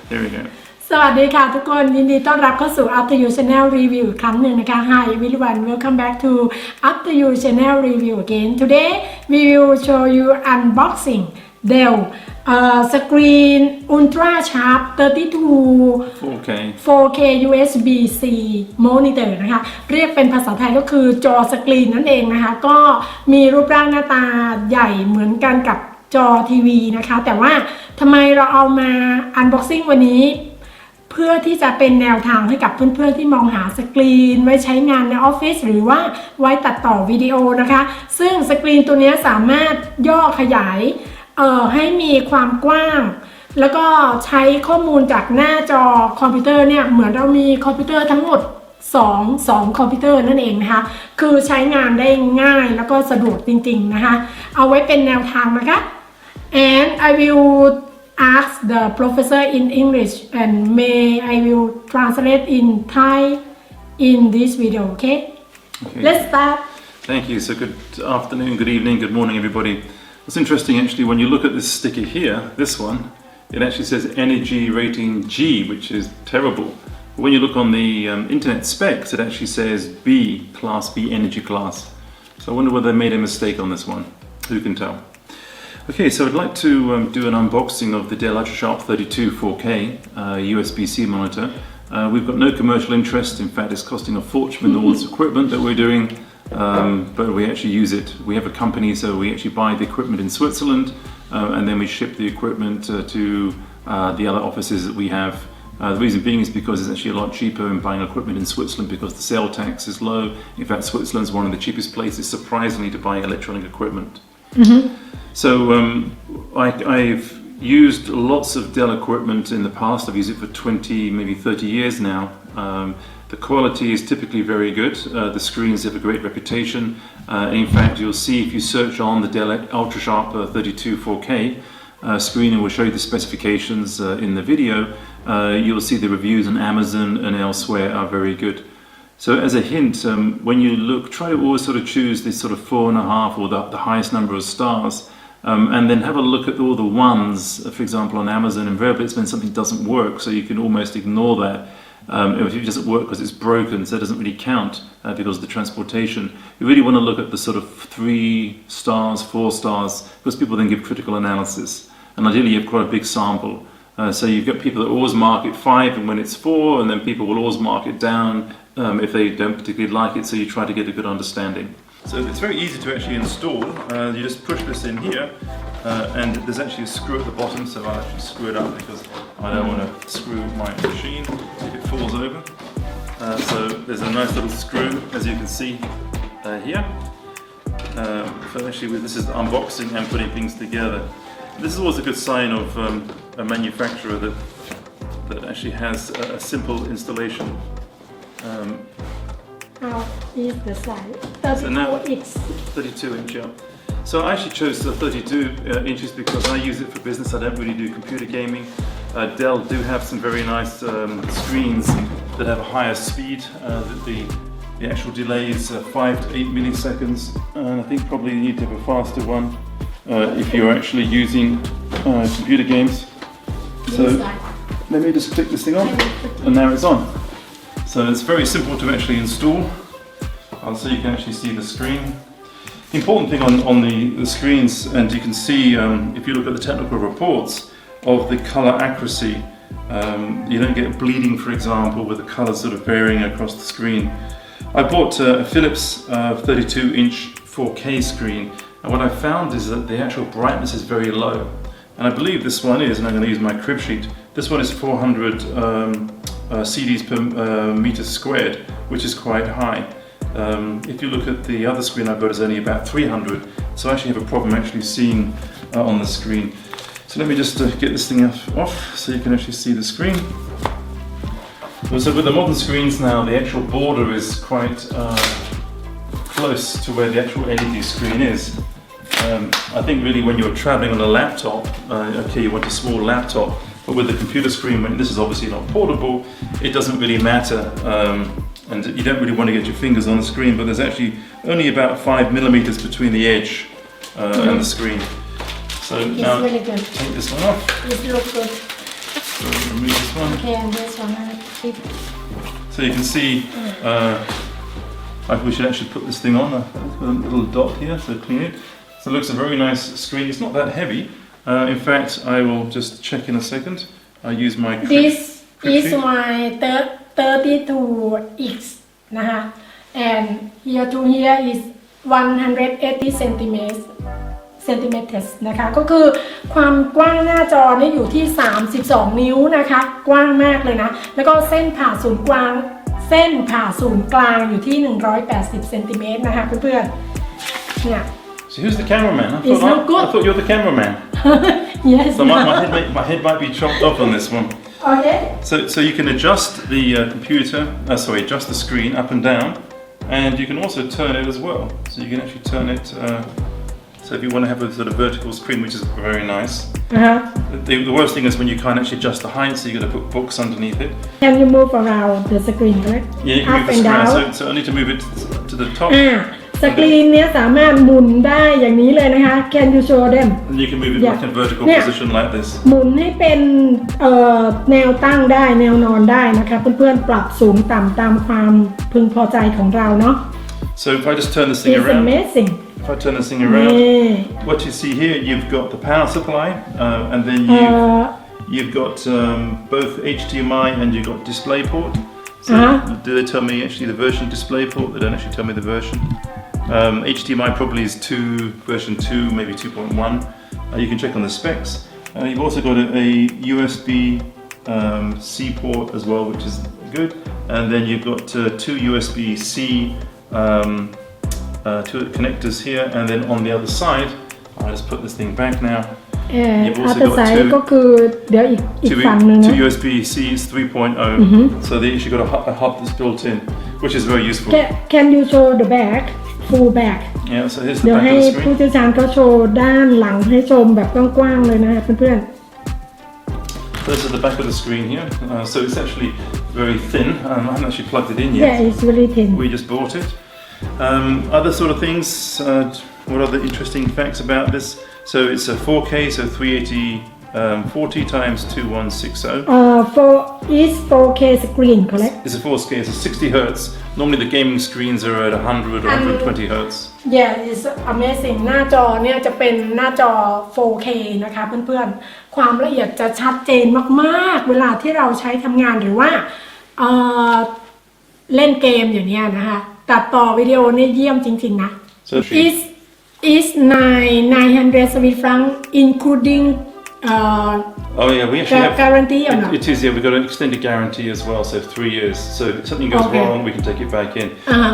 Here we go. สวัสดีค่ะทุกคนยินดีต้อนรับเข้าสู่ After You Channel Review อีกครั้งหนึ่งนะคะ Hi everyone, welcome back to After You Channel Review again. Today we will show you unboxing Dell Screen Ultra Sharp 4K USB-C Monitor นะคะเรียกเป็นภาษาไทยก็คือจอสกรีนนั่นเองนะคะก็มีรูปร่างหน้าตาใหญ่เหมือนกันกับจอทีวีนะคะแต่ว่าทำไมเราเอามา unboxing วันนี้เพื่อที่จะเป็นแนวทางให้กับเพื่อนๆที่มองหาสกรีนไว้ใช้งานในออฟฟิศหรือว่าไว้ตัดต่อวิดีโอนะคะซึ่งสกรีนตัวนี้สามารถย่อขยายให้มีความกว้างแล้วก็ใช้ข้อมูลจากหน้าจอคอมพิวเตอร์เนี่ยเหมือนเรามีคอมพิวเตอร์ทั้งหมด2คอมพิวเตอร์นั่นเองนะคะคือใช้งานได้ง่ายแล้วก็สะดวกจริงๆนะคะเอาไว้เป็นแนวทางนะคะ and I will ask the professor in English and I will translate in Thai in this video, okay? Let's start. Thank you. So good afternoon, good evening, good morning everybody. What's interesting actually when you look at this sticker here, this one, it actually says energy rating G, which is terrible. But when you look on the internet specs, it actually says B, class B energy class. So I wonder whether they made a mistake on this one. Who can tell? Okay, so I'd like to do an unboxing of the DellUltra Sharp 32 4K USB-C monitor. We've got no commercial interest. In fact, it's costing a fortune with all this equipment that we're doing, but we actually use it. We have a company, so we actually buy the equipment in Switzerland, and then we ship the equipment to the other offices that we have. The reason being is because it's actually a lot cheaper in buying equipment in Switzerland because the sale tax is low. In fact, Switzerland's one of the cheapest places, surprisingly, to buy electronic equipment. So I've used lots of Dell equipment in the past. I've used it for 20, maybe 30 years now. The quality is typically very good. The screens have a great reputation. In fact, you'll see if you search on the DellUltra Sharp 32 4K screen, and we'll show you the specifications in the video. You'll see the reviews on Amazon and elsewhere are very good. So as a hint, when you look, try to always sort of choose this sort of 4.5 or the highest number of stars. And then have a look at all the ones, for example, on Amazon. Invariably, it's when something doesn't work, so you can almost ignore that. If it doesn't work because it's broken, so it doesn't really count because of the transportation. You really want to look at the sort of 3 stars, 4 stars, because people then give critical analysis. And ideally, you have quite a big sample. So you've got people that always mark it 5 and when it's 4, and then people will always mark it down if they don't particularly like it, so you try to get a good understanding. So it's very easy to actually install. You just push this in here, and there's actually a screw at the bottom, so I'll actually screw it up because I don't want to screw my machine if it falls over. So there's a nice little screw, as you can see here. So actually this is unboxing and putting things together. This is always a good sign of a manufacturer that actually has a simple installation. How is the size? 32 inch, yeah. So I actually chose the 32 inches because I use it for business. I don't really do computer gaming. Dell do have some very nice screens that have a higher speed. The actual delay is 5 to 8 milliseconds, and I think probably you need to have a faster one if you're actually using computer games. So let me just click this thing on, and now it's on. So it's very simple to actually install, so you can actually see the screen. The important thing on the screens, and you can see if you look at the technical reports of the color accuracy, you don't get bleeding, for example, with the color sort of varying across the screen. I bought a Philips 32-inch 4K screen, and what I found is that the actual brightness is very low. And I believe this one is, and I'm going to use my crib sheet, this one is 400 CDs per meter squared, which is quite high. If you look at the other screen I've got, it's only about 300, so I actually have a problem actually seeing on the screen. So let me just get this thing off so you can actually see the screen. So with the modern screens now, the actual border is quite close to where the actual LED screen is. I think really when you're traveling on a laptop, okay, you want a small laptop, but with the computer screen, when this is obviously not portable, it doesn't really matter, and you don't really want to get your fingers on the screen, but there's actually only about 5 millimeters between the edge and the screen. So now really good. take this one off. It looks good. So remove this one. Okay, and this one I keep. So you can see, we should actually put this thing on, a little dot here, so clean it. So it looks a very nice screen. It's not that heavy. In fact, I will just check in a second. I use my This is my 32X นะคะ and here to here is 180 centimeters นะคะก็คือความกว้างหน้าจอนี่อยู่ที่32นิ้วนะคะกว้างมากเลยนะแล้วก็เส้นผ่าศูนย์กลางอยู่ที่180เซนติเมตรนะคะเพื่อนๆเนี่ย So who's the cameraman? I thought you're the cameraman. Yes. So my head might be chopped off on this one. Okay. So you can adjust the adjust the screen up and down, and you can also turn it as well. So you can actually turn it. So if you want to have a sort of vertical screen, which is very nice. The worst thing is when you can't actually adjust the height, so you've got to put books underneath it. Can you move around the screen, correct? Yeah, you can move the screen. So I need to move it to the top. สกรีนเนี้ยสามารถหมุนได้อย่างนี้เลยนะคะ Can you show them? And you can move it like in vertical position like this. หมุนให้เป็นแนวตั้งได้แนวนอนได้นะคะเพื่อนๆปรับสูงต่ำตามความพึงพอใจของเราเนาะ So if I just turn this thing around. It's amazing. If I turn this thing around, what you see here, you've got the power supply, and then you've got both HDMI and you've got DisplayPort. So do they tell me actually the version DisplayPort? They don't actually tell me the version. HDMI probably is version 2, maybe 2.1. You can check on the specs. You've also got a USB-C port as well, which is good. And then you've got two USB-C two connectors here, and then on the other side, I'll just put this thing back now. You've also got two USB-Cs 3.0, so they actually got a hub that's built in, which is very useful. Can you show the back, full back? Yeah, so here's the เดี๋ยว back ให้ of the ผู้ screen. เชี่ยวชาญเขาโชว์ด้านหลังให้ชมแบบกว้างๆเลยนะเพื่อน This is the back of the screen here, so it's actually very thin. I haven't actually plugged it inๆ yet. Yeah, it's very thin. We just bought it. Other sort of things, what are the interesting facts about this? So it's a 4K, so 380 times 2160. Is 4K screen, correct? It's a 4K, it's a 60 hertz. Normally the gaming screens are at 100 or 120 hertz. Yeah, it's amazing. หน้าจอเนี่ยจะเป็นหน้าจอ 4K นะคะเพื่อนๆความละเอียดจะชัดเจนมากๆเวลาที่เราใช้ทำงานหรือว่าเล่นเกมอย่างเนี้ยนะคะตัดต่อวิดีโอเนี่ยเยี่ยมจริงๆนะ So is 900 Swiss franc including oh yeah, we actually have guarantee or not? It is, yeah, we've got an extended guarantee as well, so 3 years. So if something goes wrong, we can take it back in.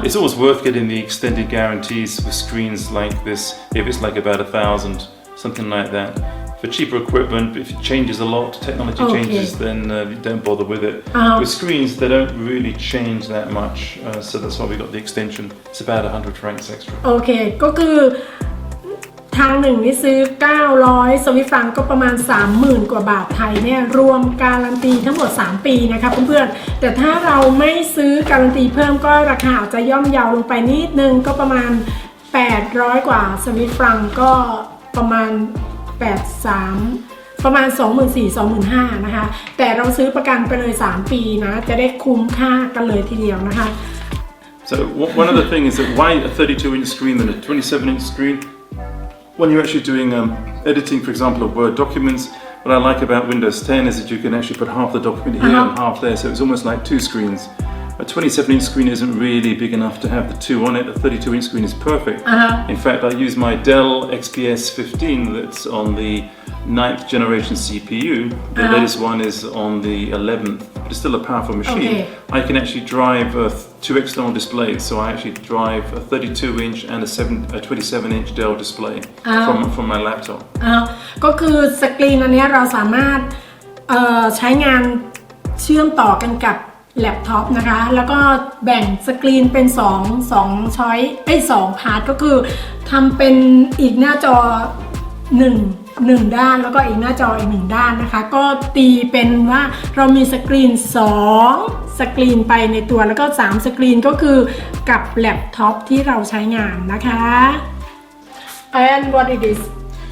It's always worth getting the extended guarantees for screens like this, if it's like about 1,000, something like that. For cheaper equipment, if it changes a lot, technology changes, then don't bother with it. With screens, they don't really change that much, so that's why we got the extension. It's about 100 francs extra. โอเคก็คือทางหนึ่งนี่ซื้อ900สวิสฟรังก็ประมาณ 30,000 กว่าบาทไทยเนี่ยรวมการันตีทั้งหมด3ปีนะคะเพื่อนๆแต่ถ้าเราไม่ซื้อการันตีเพิ่มก็ราคาอาจจะย่อมเยาลงไปนิดนึงก็ประมาณ800กว่าสวิสฟรังก็ประมาณประมาณ 24,000-25,000 นะคะแต่เราซื้อประกันไปเลย3ปีนะจะได้คุ้มค่ากันเลยทีเดียวนะคะ So one other thing is that why a 32-inch screen than a 27-inch screen? When you're actually doing editing, for example, of Word documents, what I like about Windows 10 is that you can actually put half the document here and half there, so it's almost like two screens. A 27-inch screen isn't really big enough to have the two on it. A 32-inch screen is perfect. In fact, I use my Dell XPS 15 that's on the 9th generation CPU. The latest one is on the 11th, but it's still a powerful machine. I can actually drive two external displays, so I actually drive a 32-inch and a 27-inch Dell display from my laptop. ก็คือสกรีนอันนี้เราสามารถใช้งานเชื่อมต่อกันกับแล็ปท็อปนะคะแล้วก็แบ่งสกรีนเป็น2ช้อย2พาร์ทก็คือทำเป็นอีกหน้าจอ1ด้านแล้วก็อีกหน้าจออีก1ด้านนะคะก็ตีเป็นว่าเรามีสกรีน2สกรีนไปในตัวแล้วก็3สกรีนก็คือกับแล็ปท็อปที่เราใช้งานนะคะ and what it is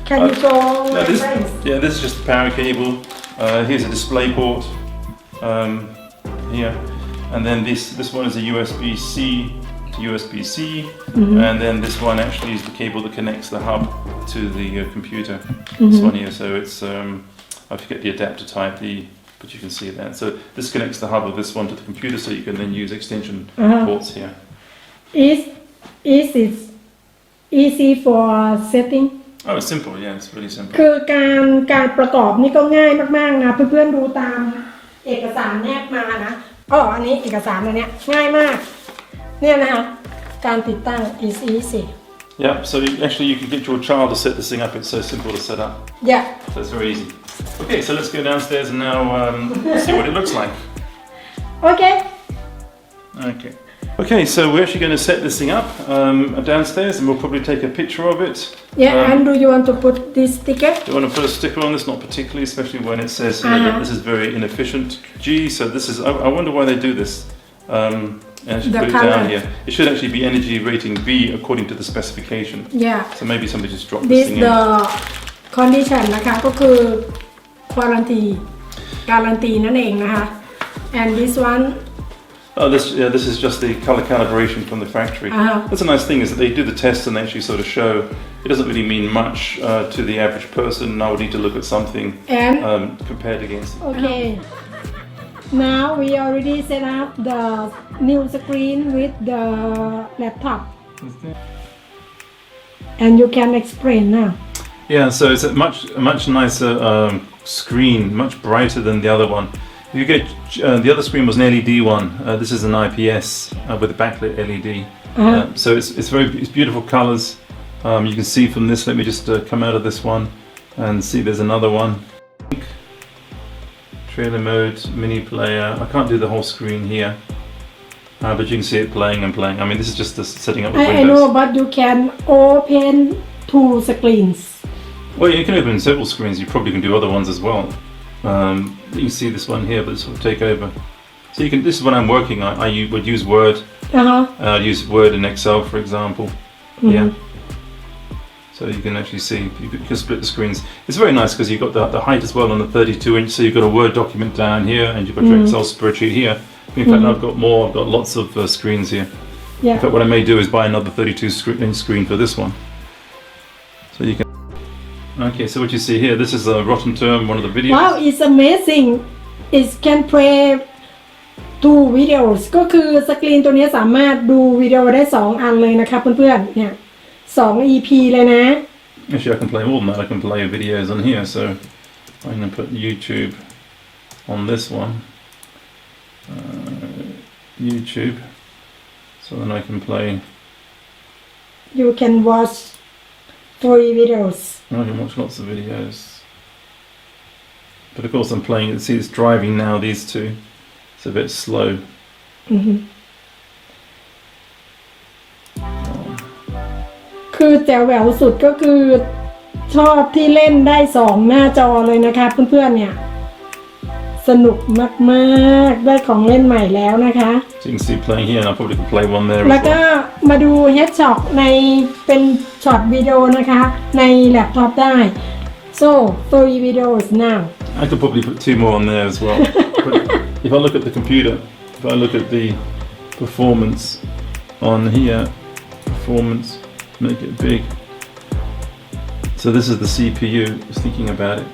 can you show this is just the power cable. Here's a display port here, and then this one is a USB-C to USB-C, and then this one actually is the cable that connects the hub to the computer. This one here, so it's I forget the adapter type, but you can see that. So this connects the hub of this one to the computer, so you can then use extension ports here. Is it easy for setting? Oh, it's simple. Yeah, it's really simple. คือการประกอบนี่ก็ง่ายมากๆนะเพื่อนๆดูตามเอกสารแนบมานะอันนี้เอกสารอันเนี้ยง่ายมากเนี่ยนะคะการติดตั้ง is easy. Yeah, so actually you can get your child to set this thing up. It's so simple to set up. Yeah. So it's very easy. Okay, so let's go downstairs and now see what it looks like. Okay. Okay, so we're actually going to set this thing up downstairs, and we'll probably take a picture of it. Yeah, and do you want to put this sticker? Do you want to put a sticker on this? Not particularly, especially when it says here that this is very inefficient G. So this is, I wonder why they do this. And I should put it down here. It should actually be energy rating V according to the specification. Yeah. So maybe somebody just dropped this this thing in. The condition นะคะก็คือ การันตีนั่นเองนะคะ and this one Oh, this is just the color calibration from the factory. That's a nice thing is that they do the tests and they actually sort of show it doesn't really mean much to the average person. Now we need to look at something compared against. Okay. Now we already set up the new screen with the laptop. And you can explain now. Yeah, so it's a much nicer screen, much brighter than the other one. You get the other screen was an LED one. This is an IPS with a backlit LED. So it's beautiful colors. You can see from this. Let me just come out of this one and see. There's another one. Trailer mode, mini player. I can't do the whole screen here, but you can see it playing and playing. I mean, this is just the setting up of Windows. I know, but you can open two screens. Well, you can open several screens. You probably can do other ones as well. You can see this one here, but this will take over. So you can. This is what I'm working on. I would use Word. I'd use Word and Excel, for example. Yeah. So you can actually see. You can split the screens. It's very nice because you've got the height as well on the 32-inch. So you've got a Word document down here, and you've got your Excel spreadsheet here. In fact, I've got more. I've got lots of screens here. Yeah. In fact, what I may do is buy another 32-inch screen for this one. So you can. Okay, so what you see here, this is a rotten term, one of the videos. Wow, it's amazing. It can play 2 videos ก็คือสกรีนตัวนี้สามารถดูวิดีโอได้2 อันเลยนะคะเพื่อนๆเนี่ย2 EP เลยนะ Actually, I can play more than that. I can play videos on here. So I'm going to put YouTube on this one. YouTube. So then I can play. You can watch 3 videos. I can watch lots of videos. But of course I'm playing, see it's driving now, these two. It's a bit slow.คือ แจ๋วแหววสุดก็คือชอบที่เล่นได้2 หน้าจอเลยนะคะเพื่อนๆเนี่ยสนุกมากๆได้ของเล่นใหม่แล้วนะคะ So you can see playing here, and I probably can play one there. แล้วก็มาดูเฮดช็อตในเป็นช็อตวิดีโอนะคะในแล็ปท็อปได้ so 3 videos now I could probably put 2 more on there as well. But if I look at the computer, if I look at the performance on here, performance, make it big. So this is the CPU, just thinking about it.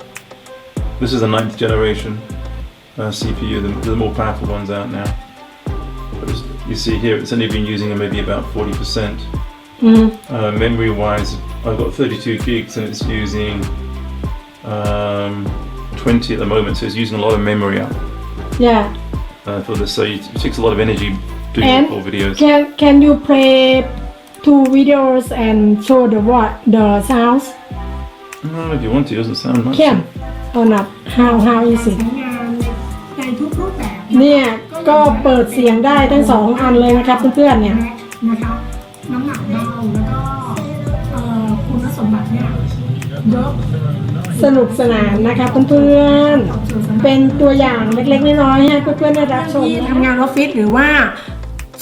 This is a 9th generation CPU, the more powerful ones out now. But you see here, it's only been using maybe about 40%. Memory wise, I've got 32 gigs and it's using 20 at the moment, so it's using a lot of memory up. Yeah. For this, so it takes a lot of energy doing And full videos. Can you play 2 videos and show the sounds? No, if you want to, it doesn't sound much. Can or not? How is it? ในทุกรูปแบบ เนี่ยก็เปิดเสียงได้ทั้ง2 อันเลยนะครับเพื่อนๆเนี่ย นะคะน้ำหนักเบาแล้วก็คุณสมบัติเนี่ยเยอะ สนุกสนานนะคะเพื่อนๆเป็นตัวอย่างเล็กๆน้อยๆให้เพื่อนๆได้รับชม ที่ทำงานออฟฟิศหรือว่า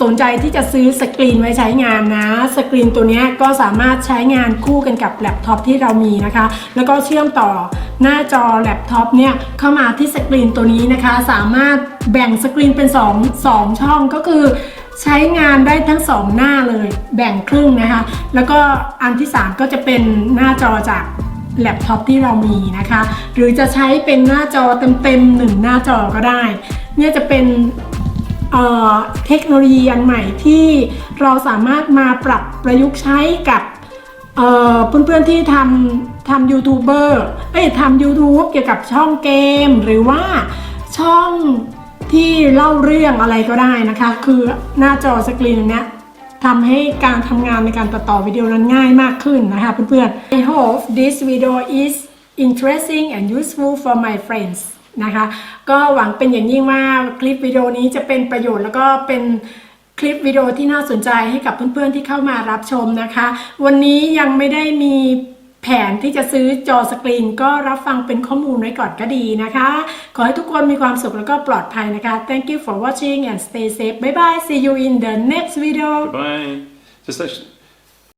สนใจที่จะซื้อสกรีนไว้ใช้งานนะสกรีนตัวนี้ก็สามารถใช้งานคู่กันกับแล็ปท็อปที่เรามีนะคะแล้วก็เชื่อมต่อ หน้าจอแล็ปท็อปเนี่ยเข้ามาที่สกรีนตัวนี้นะคะสามารถแบ่งสกรีนเป็น2ช่องก็คือใช้งานได้ทั้ง2หน้าเลยแบ่งครึ่งนะคะแล้วก็อันที่3ก็จะเป็นหน้าจอจากแล็ปท็อปที่เรามีนะคะหรือจะใช้เป็นหน้าจอเต็มๆ1หน้าจอก็ได้เนี่ยจะเป็นเทคโนโลยีอันใหม่ที่เราสามารถมาปรับประยุกต์ใช้กับเพื่อนๆที่ทำยูทูบเบอร์ทำ YouTube เกี่ยวกับช่องเกมหรือว่าช่องที่เล่าเรื่องอะไรก็ได้นะคะคือหน้าจอสกรีนเนี้ยทำให้การทำงานในการตัดต่อวิดีโอนั้นง่ายมากขึ้นนะคะเพื่อนๆ I hope this video is interesting and useful for my friends นะคะก็หวังเป็นอย่างยิ่งว่าคลิปวิดีโอนี้จะเป็นประโยชน์แล้วก็เป็นคลิปวิดีโอที่น่าสนใจให้กับเพื่อนๆที่เข้ามารับชมนะคะวันนี้ยังไม่ได้มีแผนที่จะซื้อจอสกรีนก็รับฟังเป็นข้อมูลไว้ก่อนก็ดีนะคะขอให้ทุกคนมีความสุขแล้วก็ปลอดภัยนะคะ Thank you for watching and stay safe. Bye bye. See you in the next video. Bye. Just actually,